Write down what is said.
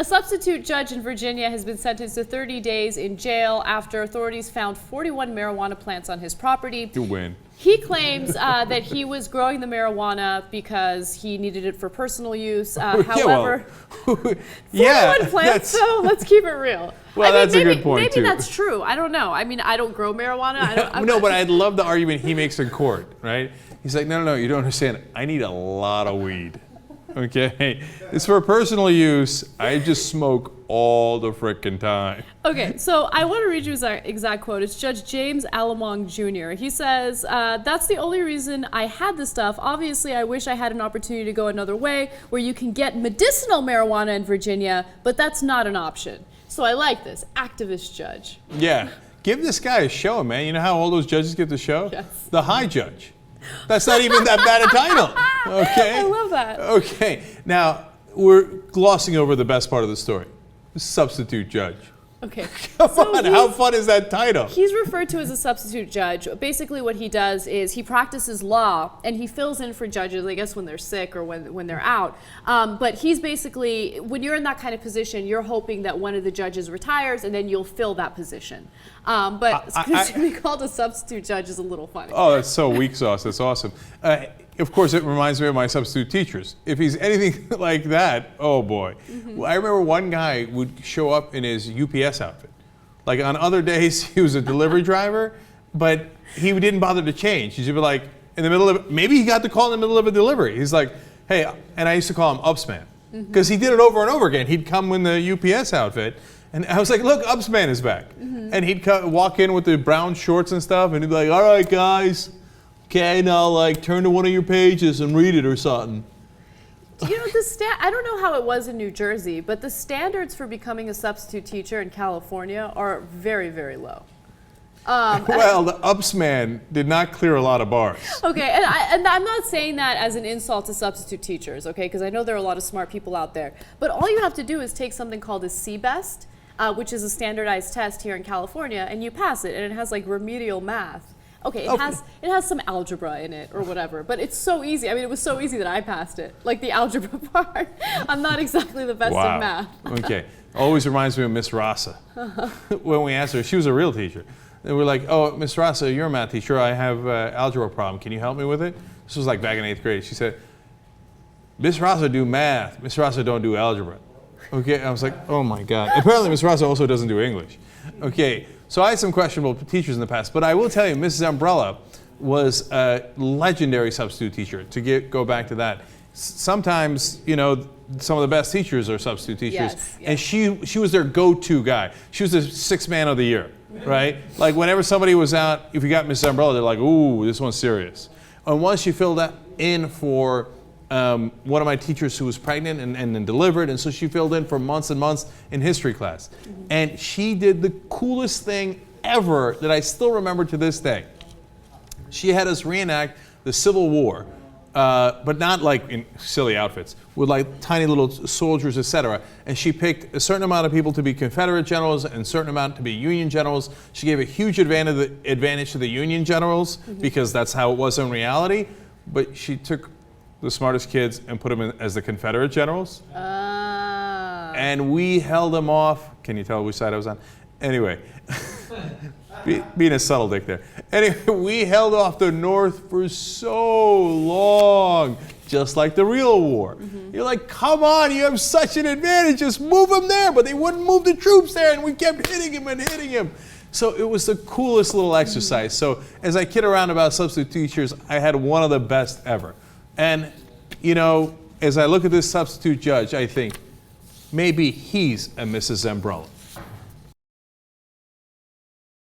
A substitute judge in Virginia has been sentenced to 30 days in jail after authorities found 41 marijuana plants on his property. You win. He claims that he was growing the marijuana because he needed it for personal use. However, 41 plants, so let's keep it real. Well, that's a good point, maybe too. Maybe that's true. I don't know. I mean, I don't grow marijuana. No, but I love the argument he makes in court, right? He's like, no, you don't understand. I need a lot of weed. Okay, it's for personal use. I just smoke all the frickin' time. Okay, so I want to read you his exact quote. It's Judge James Allamong Jr. He says, that's the only reason I had this stuff. Obviously, I wish I had an opportunity to go another way where you can get medicinal marijuana in Virginia, but that's not an option. So I like this, activist judge. Yeah, give this guy a show, man. You know how all those judges get the show? Yes. The high judge. That's not even that bad a title, okay? I love that. Okay, now we're glossing over the best part of the story. Substitute judge. Okay. Come on, how fun is that title? He's referred to as a substitute judge. Basically what he does is he practices law and he fills in for judges, I guess when they're sick or when they're out. But he's basically, when you're in that kind of position, you're hoping that one of the judges retires and then you'll fill that position. But to be called a substitute judge is a little funny. Oh, that's so weak sauce. That's awesome. Of course, it reminds me of my substitute teachers. If he's anything like that, oh boy. Mm-hmm. I remember one guy would show up in his UPS outfit. Like on other days, he was a delivery driver, but he didn't bother to change. He'd be like, in the middle of, maybe he got the call in the middle of a delivery. He's like, hey, and I used to call him Upsman, because he did it over and over again. He'd come in the UPS outfit, and I was like, look, Upsman is back. Mm-hmm. And he'd walk in with the brown shorts and stuff, and he'd be like, all right, guys. Okay, now like turn to one of your pages and read it or something. You know, I don't know how it was in New Jersey, but the standards for becoming a substitute teacher in California are very, very low. Well, the Upsman did not clear a lot of bars. Okay, and I'm not saying that as an insult to substitute teachers, okay, because I know there are a lot of smart people out there. But all you have to do is take something called a CBEST, which is a standardized test here in California, and you pass it, and it has like remedial math. Okay, it has some algebra in it or whatever, but it's so easy. I mean, it was so easy that I passed it, like the algebra part. I'm not exactly the best at math. Okay, always reminds me of Miss Rasa. When we asked her, she was a real teacher. And we're like, oh, Miss Rasa, you're a math teacher. I have an algebra problem. Can you help me with it? This was like back in 8th grade. She said, Miss Rasa do math. Miss Rasa don't do algebra. Okay, I was like, oh my God. Apparently Miss Rasa also doesn't do English. Okay. So I had some questionable teachers in the past, but I will tell you, Mrs. Umbrella was a legendary substitute teacher. To go back to that, sometimes, you know, some of the best teachers are substitute teachers, and she was their go-to guy. She was the 6th man of the year, right? Like whenever somebody was out, if you got Mrs. Umbrella, they're like, ooh, this one's serious. And once she filled that in for one of my teachers who was pregnant and then delivered, and so she filled in for months and months in history class. Mm-hmm. And she did the coolest thing ever that I still remember to this day. She had us reenact the Civil War, but not like in silly outfits, with like tiny little soldiers, etc. And she picked a certain amount of people to be Confederate generals and a certain amount to be Union generals. She gave a huge advantage to the Union generals, because that's how it was in reality. But she took the smartest kids and put them in as the Confederate generals. And we held them off. Can you tell which side I was on? Anyway, being a subtle dick there. Anyway, we held off the North for so long, just like the real war. Mm-hmm. You're like, come on, you have such an advantage, just move them there. But they wouldn't move the troops there, and we kept hitting him and hitting him. So it was the coolest little exercise. So as I kid around about substitute teachers, I had one of the best ever. And, you know, as I look at this substitute judge, I think maybe he's a Mrs. Umbrella.